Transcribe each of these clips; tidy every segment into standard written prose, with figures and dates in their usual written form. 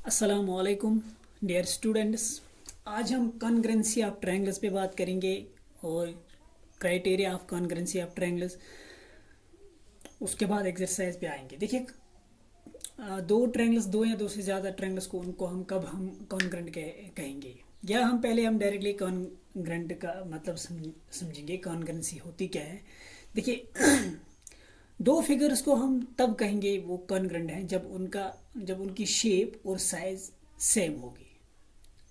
अस्सलामुअलैकुम dear students. आज हम कॉन्ग्रुएंसी ऑफ ट्रायंगल्स पे बात करेंगे और criteria of congruency of triangles. उसके बाद एक्सरसाइज पे आएंगे। देखिए, दो ट्रायंगल्स, दो या दो से ज़्यादा ट्रायंगल्स को उनको हम कॉन्ग्रुएंट कहेंगे, या हम डायरेक्टली कॉन्ग्रुएंट का मतलब समझेंगे कॉन्ग्रुएंसी होती क्या है। देखिए, दो फिगर्स को हम तब कहेंगे वो कॉन्ग्रुएंट हैं जब उनकी शेप और साइज सेम होगी।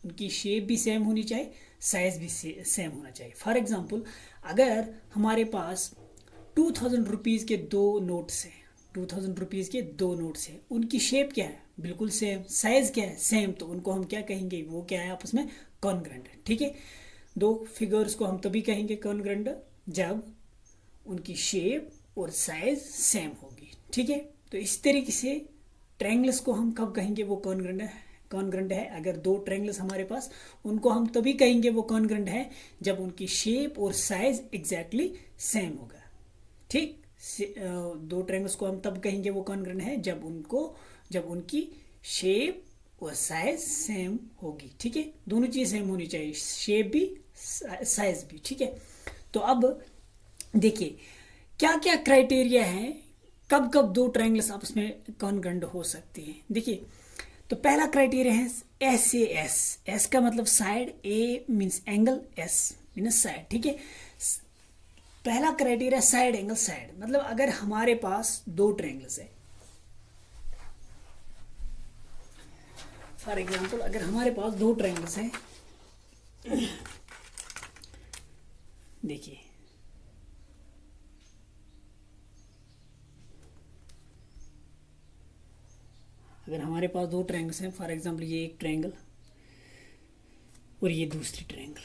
उनकी शेप भी सेम होनी चाहिए, साइज भी सेम होना चाहिए। फॉर एग्जांपल, अगर हमारे पास 2000 रुपीज़ के दो नोट्स हैं, 2000 रुपीज़ के दो नोट्स हैं, उनकी शेप क्या है? बिल्कुल सेम। साइज क्या है? सेम। तो उनको हम क्या कहेंगे? वो क्या है? आपस में कॉन्ग्रुएंट है। ठीक है, दो फिगर्स को हम तभी कहेंगे कॉन्ग्रुएंट जब उनकी शेप और साइज सेम होगी। ठीक है, तो इस तरीके से ट्रायंगल्स को हम कब कहेंगे वो कॉन्ग्रुएंट है। अगर दो ट्रायंगल्स हमारे पास, उनको हम तभी कहेंगे वो कॉन्ग्रुएंट है जब उनकी शेप और साइज एग्जैक्टली सेम होगा। ठीक, दो ट्रायंगल्स को हम तब कहेंगे वो कॉन्ग्रुएंट है जब उनकी शेप और साइज सेम होगी। ठीक है, दोनों चीज सेम होनी चाहिए, शेप भी साइज भी। ठीक है, तो अब देखिए क्या क्या क्राइटेरिया है, कब कब दो ट्रायंगल्स आपस में कॉन्ग्रुएंट हो सकते हैं। देखिए, तो पहला क्राइटेरिया है SAS। एस का मतलब side, A means angle, S means side. ठीक है, पहला क्राइटेरिया साइड एंगल। साइड मतलब अगर हमारे पास दो ट्रायंगल्स है, फॉर एग्जांपल अगर हमारे पास दो ट्रायंगल्स हैं, देखिए अगर हमारे पास दो ट्रायंगल्स हैं, फॉर एग्जांपल ये एक ट्रायंगल और ये दूसरी ट्रायंगल,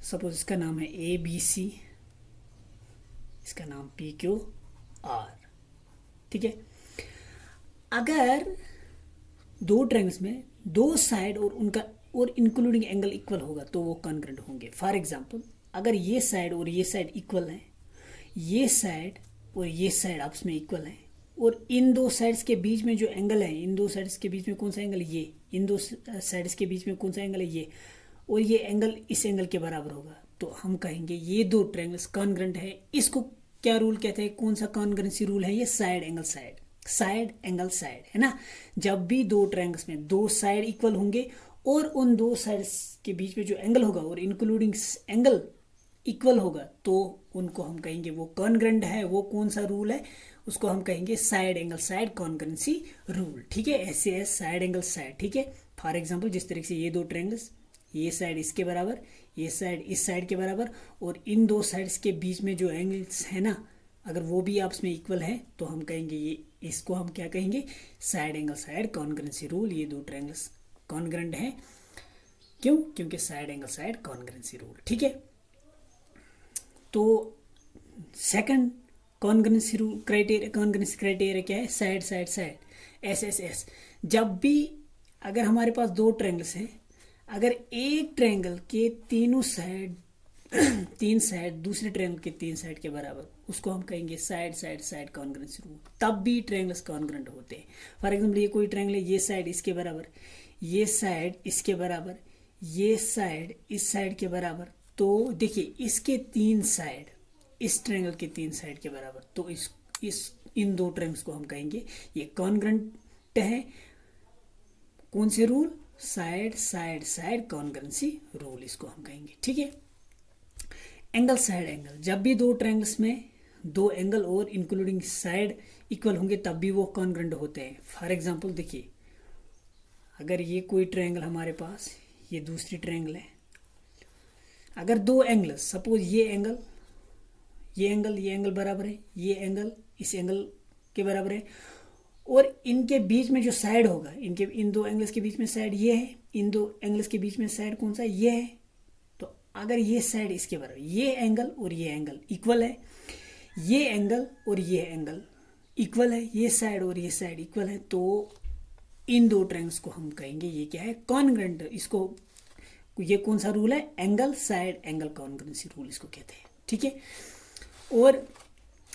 सपोज इसका नाम है ABC, इसका नाम PQR। ठीक है, अगर दो ट्रायंगल्स में दो साइड और उनका और इंक्लूडिंग एंगल इक्वल होगा तो वो कॉन्ग्रुएंट होंगे। फॉर एग्जांपल, अगर ये साइड और ये साइड इक्वल है, ये साइड और ये साइड आपस में इक्वल है, और इन दो साइड्स के बीच में जो एंगल है, इन दो साइड्स के बीच में कौन सा एंगल? ये। इन दो साइड्स के बीच में कौन सा एंगल है? ये। और ये एंगल इस एंगल के बराबर होगा, तो हम कहेंगे ये दो ट्रायंगल्स कॉन्ग्रुएंट है। इसको क्या रूल कहते हैं? कौन सा कॉन्ग्रुएंसी रूल है? ये side angle side, side angle side, है ना। जब भी दो ट्रायंगल्स में दो साइड इक्वल होंगे और उन दो साइड्स के बीच में जो एंगल होगा और इंक्लूडिंग एंगल इक्वल होगा, तो उनको हम कहेंगे वो कॉन्ग्रुएंट है। वो कौन सा रूल है? उसको हम कहेंगे side angle side congruency rule. ठीक है, SAS साइड एंगल साइड। ठीक है, फॉर एग्जांपल जिस तरीके से ये दो ट्रायंगल्स, ये साइड इसके बराबर, ये साइड इस साइड के बराबर, और इन दो साइड्स के बीच में जो एंगल्स है ना, अगर वो भी आपस में इक्वल है तो हम कहेंगे ये, इसको हम क्या कहेंगे? Side angle side congruency rule. ये दो ट्रायंगल्स कॉन्ग्रुएंट है। क्यों? क्योंकि side angle side congruency rule. ठीक है, तो सेकंड कॉन्ग्रुएंसी रूल क्राइटेरिया क्या है? Side side side, SSS। जब भी अगर हमारे पास दो ट्रायंगल्स हैं, अगर एक ट्रायंगल के तीनों साइड तीन साइड दूसरे ट्रायंगल के तीन साइड के बराबर, उसको हम कहेंगे side side side congruency rule. तब भी ट्रायंगल्स कॉन्ग्रुएंट होते हैं। फॉर एग्जांपल ये कोई ट्रायंगल है, ये साइड इसके बराबर, ये साइड इसके बराबर, ये साइड इस साइड के बराबर, तो देखिए इसके तीन साइड इस ट्रायंगल के तीन साइड के बराबर, तो इस इन दो ट्रायंगल्स को हम कहेंगे ये कॉन्ग्रुएंट है। कौन से rule? Side side side congruency rule, इसको हम कहेंगे। ठीक है, एंगल साइड एंगल। जब भी दो ट्रायंगल्स में दो एंगल और इंक्लूडिंग साइड इक्वल होंगे तब भी वो कॉन्ग्रुएंट होते हैं। फॉर एग्जांपल देखिए, अगर ये कोई ट्रायंगल हमारे पास, ये दूसरी ट्रायंगल है, अगर दो एंगल, सपोज ये एंगल ये एंगल बराबर है, ये एंगल इस एंगल के बराबर है, और इनके बीच में जो साइड होगा, इन दो एंगल्स के बीच में साइड ये है, इन दो एंगल्स के बीच में साइड कौन सा? ये है। तो अगर ये साइड इसके बराबर, ये एंगल और ये एंगल इक्वल है, ये एंगल और ये एंगल इक्वल है, ये साइड और ये साइड इक्वल है, तो इन दो ट्रायंगल्स को हम कहेंगे ये क्या है? कॉन्ग्रुएंट। इसको, ये कौन सा रूल है? Angle side angle congruency rule इसको कहते हैं। ठीक है, और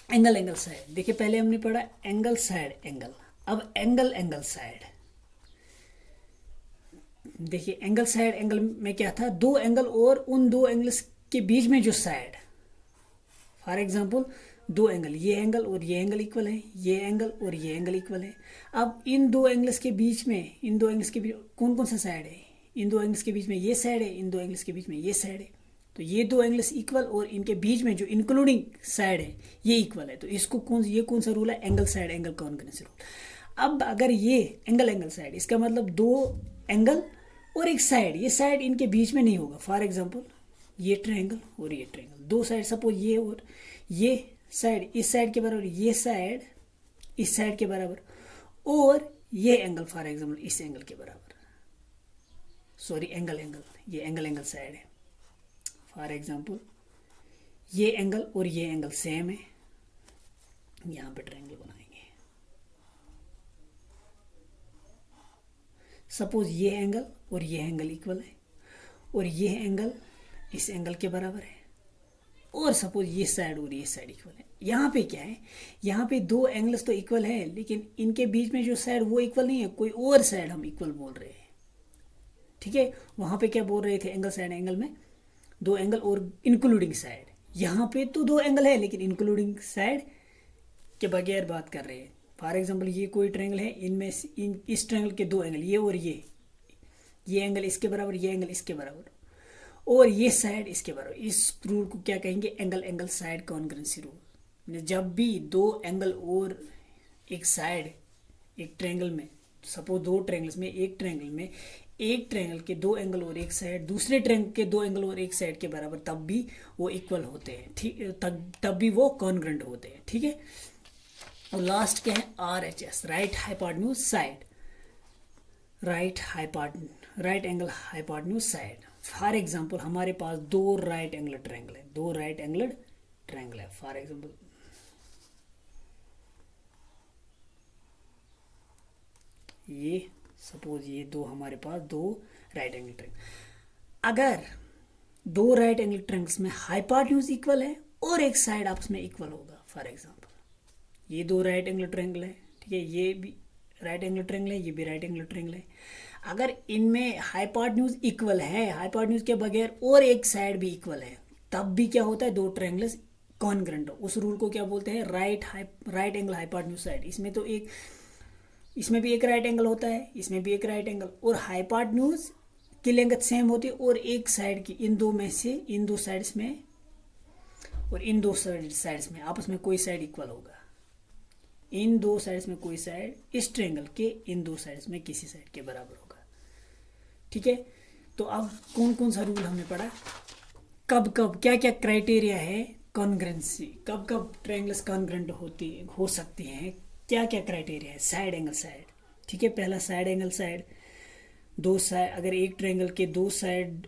एंगल एंगल साइड, देखिए पहले हमने पढ़ा एंगल साइड एंगल, अब एंगल एंगल साइड। देखिए एंगल साइड एंगल में क्या था, दो एंगल और उन दो एंगल्स के बीच में जो साइड, फॉर एग्जाम्पल दो एंगल, ये एंगल और ये एंगल इक्वल है, ये एंगल और ये एंगल इक्वल है। अब इन दो एंगल्स के बीच में, इन दो एंगल्स के बीच कौन कौन सा साइड है, इन दो एंगल्स के बीच में ये साइड है, इन दो एंगल्स के बीच में ये साइड है। तो ये दो एंगल्स इक्वल और इनके बीच में जो इंक्लूडिंग साइड है ये इक्वल है। तो इसको ये कौन सा रूल है, angle side angle congruency rule. अब अगर ये एंगल एंगल साइड, इसका मतलब दो एंगल और एक साइड, ये साइड इनके बीच में नहीं होगा। फॉर एग्जाम्पल ये ट्रायंगल और ये ट्रायंगल, दो साइड सपोज ये और ये साइड इस साइड के बराबर, ये साइड इस साइड के बराबर, और ये एंगल फॉर एग्जाम्पल इस एंगल के बराबर, सॉरी एंगल एंगल, ये एंगल एंगल साइड है। फॉर एग्जाम्पल ये एंगल और ये एंगल सेम है, यहां पे ट्रायंगल बनाएंगे। सपोज ये एंगल और ये एंगल इक्वल है और ये एंगल इस एंगल के बराबर है, और सपोज ये साइड और ये साइड इक्वल है। यहाँ पे क्या है, यहाँ पे दो एंगल्स तो इक्वल है लेकिन इनके बीच में जो साइड वो इक्वल नहीं है, कोई और साइड हम इक्वल बोल रहे हैं। ठीक है, वहां पे क्या बोल रहे थे, एंगल साइड एंगल में दो एंगल और इंक्लूडिंग साइड। यहाँ पे तो दो एंगल है लेकिन इंक्लूडिंग साइड के बगैर बात कर रहे हैं। फॉर एग्जाम्पल ये कोई ट्रायंगल है, इनमें इस ट्रायंगल के दो एंगल, ये और ये एंगल इसके बराबर, ये एंगल इसके बराबर, और ये साइड इसके बराबर। इस रूल को क्या कहेंगे, angle angle side congruency rule. जब भी दो एंगल और एक साइड एक ट्रायंगल में, सपोज दो ट्रायंगल्स में, एक ट्रायंगल के दो एंगल और एक साइड दूसरे ट्रायंगल के दो एंगल और एक साइड के बराबर, तब भी वो इक्वल होते हैं। ठीक, तब भी वो कॉन्ग्रुएंट होते हैं। ठीक है, और लास्ट क्या है, RHS, right hypotenuse side, right angle hypotenuse side. For example हमारे पास दो राइट एंगल ट्रायंगल है, दो राइट एंगल ट्रायंगल है। फॉर एग्जाम्पल ये सपोज ये दो हमारे पास दो राइट एंगल ट्रायंगल, अगर दो राइट एंगल ट्रायंगल्स में हाइपोटेन्यूज इक्वल है और एक साइड आपस में इक्वल होगा। फॉर एग्जाम्पल ये दो राइट एंगल ट्रायंगल है, ठीक है, ये भी राइट एंगल ट्रायंगल है, ये भी राइट एंगल ट्रायंगल है। अगर इनमें हाइपोटेन्यूज इक्वल है, हाइपोटेन्यूज के बगैर और एक साइड भी इक्वल है, तब भी क्या होता है, दो ट्रायंगल्स कॉन्ग्रुएंट। उस रूल को क्या बोलते हैं, राइट एंगल हाइपोटेन्यूज साइड। इसमें तो एक, इसमें भी एक राइट एंगल होता है, इसमें भी एक राइट एंगल, और हाइपोटेन्यूज की लेंथ सेम होती है, और एक साइड की, इन दो में से इन दो साइड्स में और इन दो साइड्स में आपस में कोई साइड इक्वल होगा। इन दो साइड्स में कोई साइड इस ट्रायंगल के इन दो साइड्स में किसी साइड के बराबर होगा। ठीक है, तो अब कौन कौन सा रूल हमने पढ़ा, कब कब क्या क्या क्राइटेरिया है कॉन्ग्रुएंसी, कब कब ट्रायंगल्स कॉन्ग्रुएंट हो सकती हैं, क्या क्या क्राइटेरिया है। साइड एंगल साइड, ठीक है, पहला साइड एंगल साइड, दो साइड, अगर एक ट्रायंगल के दो साइड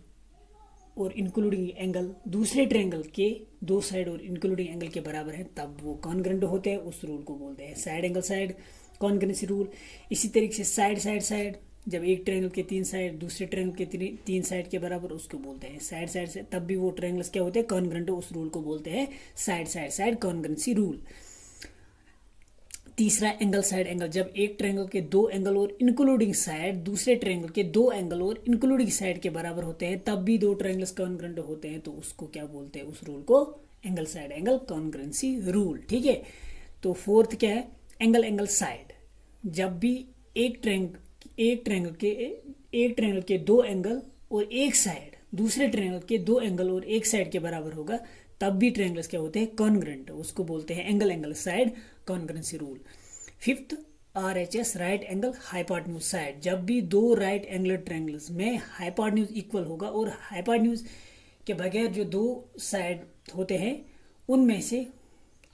और इंक्लूडिंग एंगल दूसरे ट्रायंगल के दो साइड और इंक्लूडिंग एंगल के बराबर है, तब वो कॉन्ग्रुएंट होते हैं। उस रूल को बोलते हैं side angle side congruency rule. इसी तरीके से साइड साइड साइड, जब एक ट्रायंगल के तीन साइड दूसरे ट्रायंगल के तीन साइड के बराबर, उसको बोलते हैं साइड साइड से, तब भी वो ट्रायंगल्स क्या होते हैं, कॉन्ग्रुएंट। उस रूल को बोलते हैं side side side congruency rule. तीसरा एंगल साइड एंगल, जब एक ट्रायंगल के दो एंगल और इंक्लूडिंग साइड दूसरे ट्रायंगल के दो एंगल और इंक्लूडिंग साइड के बराबर होते हैं, तब भी दो ट्रायंगल्स कॉन्ग्रुएंट होते हैं, तो उसको क्या बोलते हैं, उस रूल को angle side angle congruency rule. ठीक है, तो फोर्थ क्या है, एंगल एंगल साइड, जब भी एक ट्रायंगल के दो एंगल और एक साइड दूसरे ट्रायंगल के दो एंगल और एक साइड के बराबर होगा, तब भी ट्रायंगल्स क्या होते हैं, कॉन्ग्रुएंट। उसको बोलते हैं angle angle side congruency rule. Fifth RHS, right angle hypotenuse side, जब भी दो राइट एंगल ट्रायंगल्स में हाइपोटेन्यूज इक्वल होगा और हाइपोटेन्यूज के बगैर जो दो साइड होते हैं उनमें से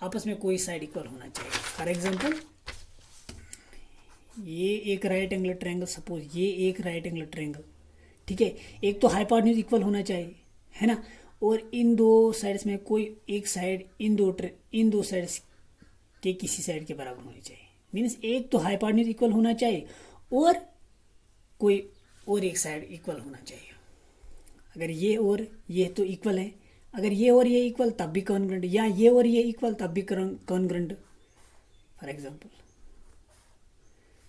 आपस में कोई साइड इक्वल होना चाहिए। फॉर एग्जाम्पल ये एक राइट एंगल ट्रायंगल, सपोज ये एक राइट एंगल ट्रायंगल, ठीक है, एक तो हाइपोटेन्यूज इक्वल होना चाहिए, है ना, और इन दो साइड्स में कोई एक साइड इन दो साइड्स के किसी साइड के बराबर होनी चाहिए। मीन्स एक तो हाइपोटेन्यूज इक्वल होना चाहिए और कोई और एक साइड इक्वल होना चाहिए। अगर ये और ये तो इक्वल है, अगर ये और ये इक्वल तब भी कॉन्ग्रेंट, या ये और ये इक्वल तब भी कॉन्ग्रेंट। फॉर एग्जांपल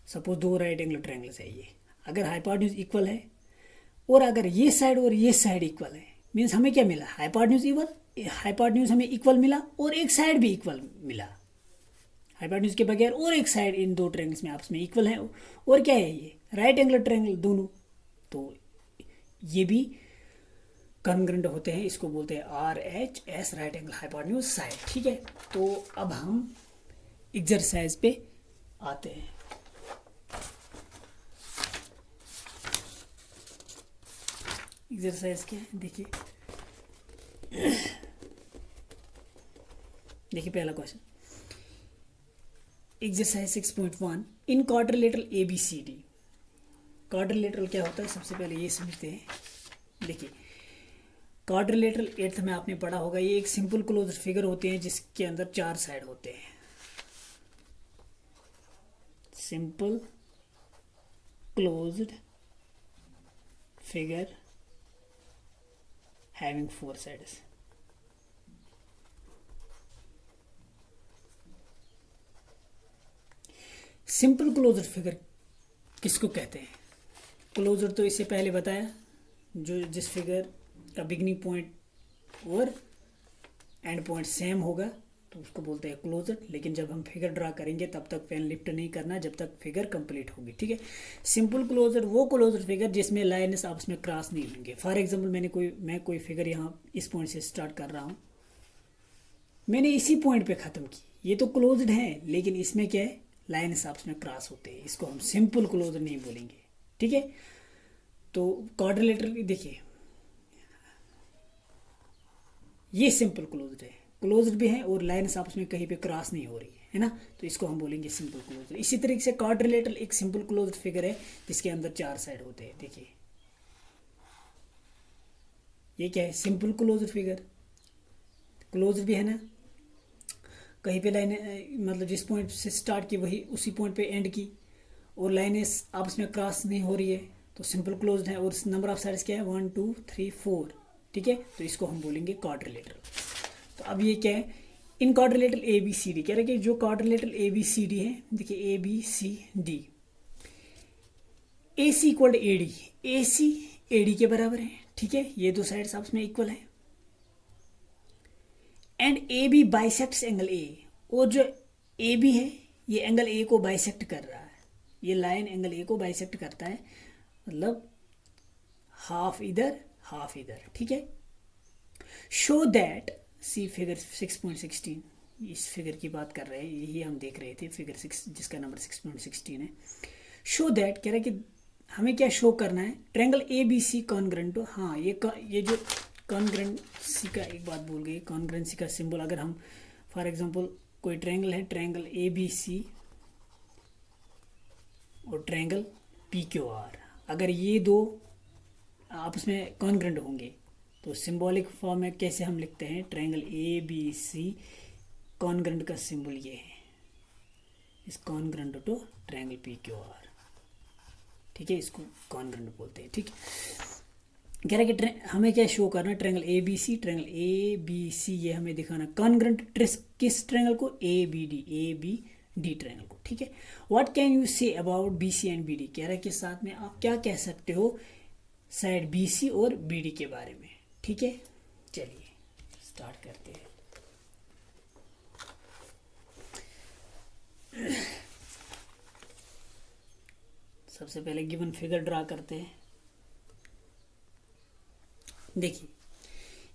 सपोज दो राइट एंगल ट्रायंगल्स है ये, अगर हाइपोटेन्यूज इक्वल है और अगर ये साइड और ये साइड इक्वल है, मीन्स हमें क्या मिला, हाइपोटेन्यूज हमें इक्वल मिला और एक साइड भी इक्वल मिला। हाइपोटेन्यूज के बगैर और एक साइड इन दो ट्रायंगल्स में आपस में इक्वल है, और क्या है ये राइट एंगल ट्रायंगल दोनों, तो ये भी कॉन्ग्रेंट होते हैं। इसको बोलते हैं RHS, right angle hypotenuse side. ठीक है, तो अब हम एक्सरसाइज पे आते हैं। एक्सरसाइज क्या है, देखिए पहला क्वेश्चन, एक्सरसाइज 6.1 इन क्वाड्रिलेटरल ABCD। क्वाड्रिलेटरल क्या होता है सबसे पहले ये समझते हैं। देखिए क्वाड्रिलेटरल 8th में आपने पढ़ा होगा, ये एक सिंपल क्लोज्ड फिगर होते हैं जिसके अंदर 4 साइड होते हैं। Simple closed figure having 4 sides. Simple closed figure किसको कहते हैं? क्लोज्ड तो इससे पहले बताया, जो जिस फिगर का बिगनिंग पॉइंट और एंड पॉइंट सेम होगा तो उसको बोलते हैं क्लोज्ड। लेकिन जब हम फिगर ड्रा करेंगे तब तक पेन लिफ्ट नहीं करना जब तक फिगर कंप्लीट होगी। ठीक है, सिंपल क्लोज्ड वो क्लोज्ड फिगर जिसमें लाइन्स आपस में क्रॉस नहीं होंगे। फॉर एग्जांपल मैं कोई फिगर यहाँ इस पॉइंट से स्टार्ट कर रहा हूँ, मैंने इसी पॉइंट पे ख़त्म की, ये तो क्लोज्ड है, लेकिन इसमें क्या है लाइन्स आपस में क्रॉस होते हैं, इसको हम सिंपल क्लोज्ड नहीं बोलेंगे। ठीक है, तो क्वाड्रिलेटरल देखिए ये सिंपल क्लोज्ड है, क्लोज्ड भी है और लाइन्स आपस में कहीं पे क्रॉस नहीं हो रही है ना, तो इसको हम बोलेंगे सिंपल क्लोज्ड। इसी तरीके से क्वाड्रिलेटरल एक सिंपल क्लोज्ड फिगर है जिसके अंदर 4 साइड होते हैं। देखिए ये क्या है, सिंपल क्लोज्ड फिगर, क्लोज्ड भी है ना, कहीं पे लाइन मतलब जिस पॉइंट से स्टार्ट की वही उसी पॉइंट पे एंड की, और लाइनें आपस में क्रॉस नहीं हो रही है, तो सिंपल क्लोज्ड है। और नंबर ऑफ साइड्स क्या है 1 2 3 4। ठीक है, तो इसको हम बोलेंगे क्वाड्रिलेटरल। तो अब ये क्या है, इन क्वाड्रिलेटरल ABCD कह रहे हैं कि जो क्वाड्रिलेटरल ABCD है, देखिए ABCD, AC equal AD, AC AD के बराबर है। ठीक है, ये दो साइड्स आपस में इक्वल है, and AB bisects angle A, और जो AB है ये एंगल A को बाइसेक्ट कर रहा है, ये लाइन एंगल A को बाइसेक्ट करता है, मतलब हाफ इधर हाफ इधर। ठीक है, शो दैट, सी फिगर 6.16, इस फिगर की बात कर रहे हैं, यही हम देख रहे थे फिगर 6 जिसका नंबर 6.16 है। शो दैट कह रहा है कि हमें क्या शो करना है, ट्रायंगल ABC कॉन्ग्रेंट। हाँ, ये जो कॉन्ग्रेंसी का एक बात भूल गई, कॉन्ग्रेंसी का सिंबल अगर हम फॉर एग्जांपल कोई ट्रायंगल है, ट्रायंगल ABC और ट्रायंगल PQR, अगर ये दो आपस में कॉन्ग्रेंट होंगे तो सिंबॉलिक फॉर्म में कैसे हम लिखते हैं, ट्रायंगल ABC कॉन्ग्रेंट का सिंबल ये है, इस कॉन्ग्रेंट टू ट्रायंगल PQR। ठीक है, इसको कॉन्ग्रेंट बोलते हैं। ठीक, कह रहा है कि हमें क्या शो करना है, ट्रायंगल ABC ये हमें दिखाना कॉन्ग्रेंट किस ट्रायंगल को, ABD ट्रायंगल को। ठीक है, what can you say about BC and BD, कह रहा है कि साथ में आप क्या कह सकते हो साइड BC और BD के बारे में। ठीक है, चलिए स्टार्ट करते हैं। सबसे पहले गिवन फिगर ड्रा करते हैं। देखिए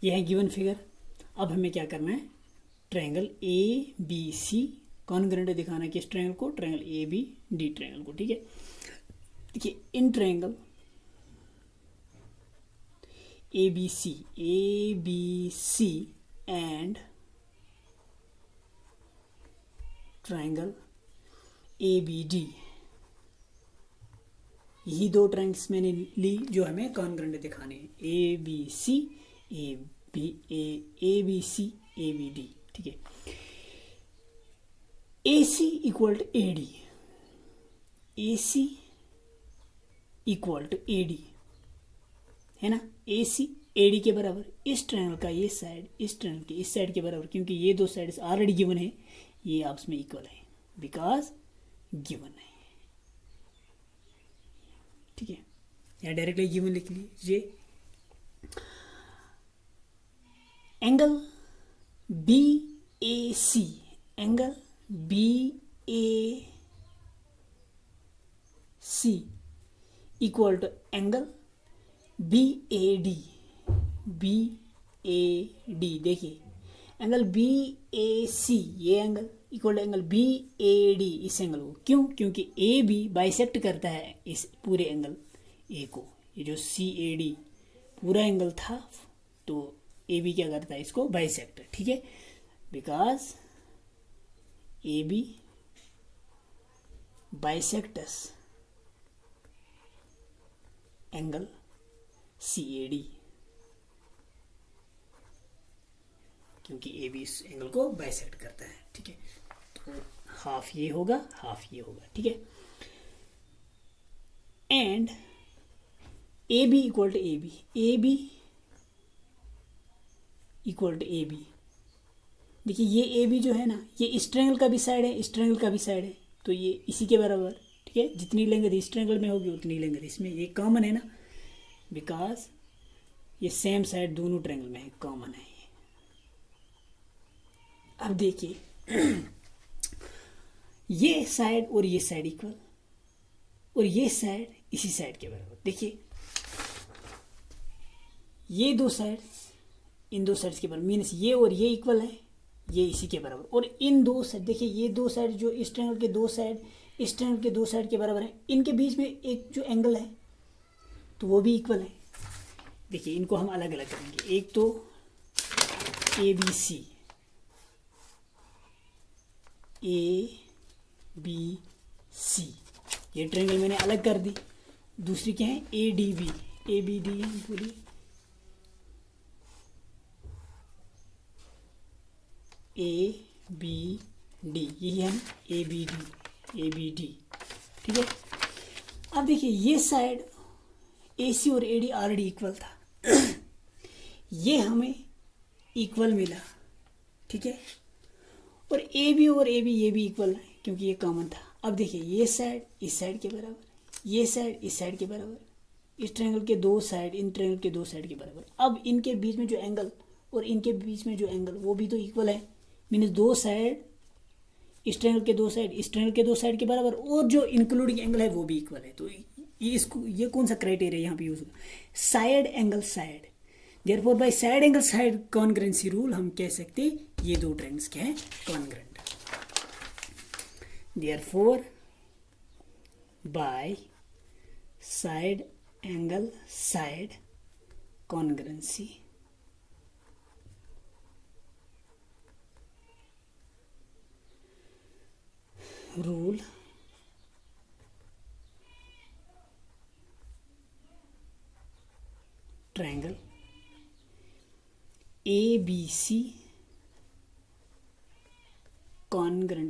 यह है गिवन फिगर। अब हमें क्या करना है, ट्रायंगल ABC कॉन्ग्रेंट दिखाना है किस ट्रायंगल को, ट्रायंगल ABD ट्रायंगल को। ठीक है, देखिए in triangle ABC and triangle ABD, यही दो ट्रायंगल्स मैंने ली जो हमें कॉन्ग्रेंट दिखाने हैं, ABC ABD। ठीक है, AC equal to AD, AC equal to AD है ना, AC AD के बराबर, इस ट्रायंगल का ये साइड इस ट्रायंगल के इस साइड के बराबर, क्योंकि ये दो साइड ऑलरेडी गिवन है, ये आपस में इक्वल है बिकॉज गिवन है। ठीक है, या डायरेक्टली गिवन लिख लीजिए। Angle BAC, angle BAC equal to angle BAD। देखिए एंगल BAC, ये angle equal to angle BAD, इस एंगल को, क्यों? क्योंकि AB बाइसेक्ट करता है इस पूरे एंगल A को। ये जो CAD पूरा एंगल था, तो AB क्या करता है, इसको बाइसेक्ट। ठीक है, बिकॉज AB बाइसेक्टस एंगल CAD, क्योंकि AB इस एंगल को बाइसेक्ट करता है। ठीक है, तो हाफ ये होगा, हाफ ये होगा। ठीक है, and AB equal to AB, AB equal to AB। देखिए ये AB जो है ना, ये इस ट्रायंगल का भी साइड है, इस ट्रायंगल का भी साइड है, तो ये इसी के बराबर। ठीक है, जितनी लेंगे इस ट्रायंगल में होगी उतनी लेंगे इसमें, ये कॉमन है ना, बिकॉज ये सेम साइड दोनों ट्रायंगल में है, कॉमन है ये। अब देखिए ये साइड और ये साइड इक्वल, और ये साइड इसी साइड के बराबर। देखिए ये दो साइड इन दो साइड्स के बराबर, मीन्स ये और ये इक्वल है, ये इसी के बराबर। और इन दो साइड, देखिए ये दो साइड जो इस ट्रायंगल के दो साइड इस ट्रायंगल के दो साइड के बराबर है, इनके बीच में एक जो एंगल है तो वो भी इक्वल है। देखिए इनको हम अलग अलग करेंगे, एक तो ABC, ABC ये ट्रायंगल मैंने अलग कर दी। दूसरी क्या है, ADB, ABD पूरी, ABD, यही है ABD। ठीक है, अब देखिए ये साइड AC और AD ऑलरेडी इक्वल था ये हमें इक्वल मिला। ठीक है, और AB और AB ये भी इक्वल है क्योंकि ये कॉमन था। अब देखिए ये साइड इस साइड के बराबर, ये साइड इस साइड के बराबर, इस ट्रायंगल के दो साइड इन ट्रायंगल के दो साइड के बराबर। अब इनके बीच में जो एंगल और इनके बीच में जो एंगल वो भी तो इक्वल है, मीन्स दो साइड इस ट्रायंगल के दो साइड इस ट्रायंगल के दो साइड के बराबर, और जो इंक्लूडिंग एंगल है वो भी इक्वल है। तो ये कौन सा क्राइटेरिया यहाँ पे यूज होगा, side angle side. Therefore by side angle side कॉन्ग्रेंसी rule हम कह सकते ये दो ट्रायंगल्स क्या है, congruent. Therefore by side angle side कॉन्ग्रेंसी rule triangle ABC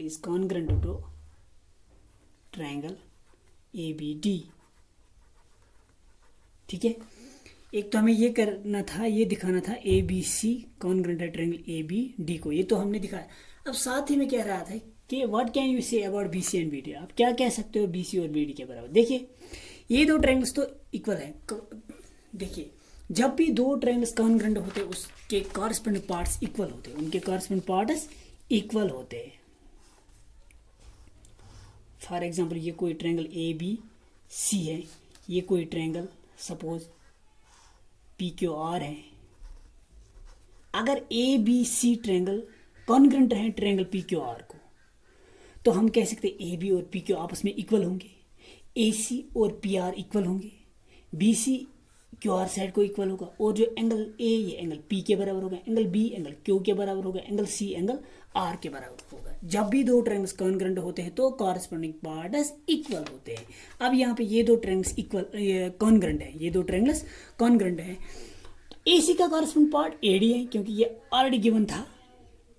is congruent to triangle ABD। ठीक है, एक तो हमें ये करना था, ये दिखाना था ABC कॉन्ग्रेंट है ट्रायंगल ABD को, ये तो हमने दिखाया। अब साथ ही में कह रहा था कि what can you say about BC and BD, आप क्या कह सकते हो BC और BD के बराबर। देखिए ये दो ट्रायंगल्स तो इक्वल है। देखिए जब भी दो ट्रायंगल्स कॉन्ग्रेंट होते हैं उसके कॉरस्पॉन्डिंग पार्ट्स इक्वल होते हैं, उनके कॉरस्पॉन्डिंग पार्ट्स इक्वल होते हैं। फॉर एग्जांपल ये कोई ट्रायंगल ABC है, ये कोई ट्रायंगल सपोज PQR है। अगर ABC ट्रायंगल कॉन्ग्रेंट है ट्रायंगल PQR को, तो हम कह सकते हैं AB और PQ आपस में इक्वल होंगे, AC और PR इक्वल होंगे, BC QR साइड को इक्वल होगा, और जो एंगल A ये एंगल P के बराबर होगा, एंगल B एंगल Q के बराबर होगा, एंगल C एंगल R के बराबर होगा। जब भी दो ट्रायंगल्स कॉन्ग्रेंट होते हैं तो कॉरस्पॉन्डिंग पार्ट्स इक्वल होते हैं। अब यहाँ पे ये दो ट्रायंगल्स इक्वल कॉन्ग्रेंट है, ये दो ट्रायंगल्स कॉन्ग्रेंट है। AC का कॉरस्पॉन्डिंग पार्ट AD है क्योंकि ये ऑलरेडी गिवन था,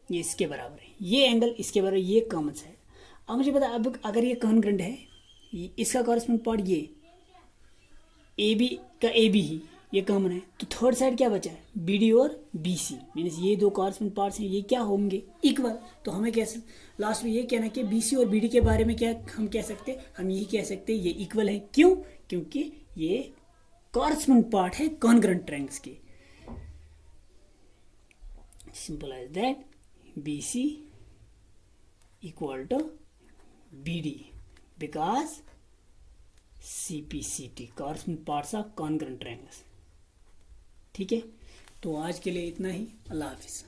ये इसके बराबर है, ये एंगल इसके बराबर, ये कॉमन साइड। अब मुझे पता, अब अगर ये कॉन्ग्रेंट है, इसका कॉरस्पॉन्डिंग पार्ट ये AB का AB ही, ये कॉमन है, तो थर्ड साइड क्या बचा है, बी डी और बी सी, मीन्स ये दो कॉरस्पॉन्डिंग पार्ट्स हैं, ये क्या होंगे, इक्वल। तो हमें कैसे लास्ट में ये कहना है कि बी सी और बी डी के बारे में क्या हम कह सकते हैं, हम यही कह सकते हैं ये इक्वल है। क्यों? क्योंकि ये कॉरस्पॉन्डिंग पार्ट है कॉन्ग्रुएंट ट्रायंगल्स के। Simple as that, B C equal to B D because CPCT corresponding parts of congruent triangles. ठीक है, तो आज के लिए इतना ही। अल्लाह हाफिज़।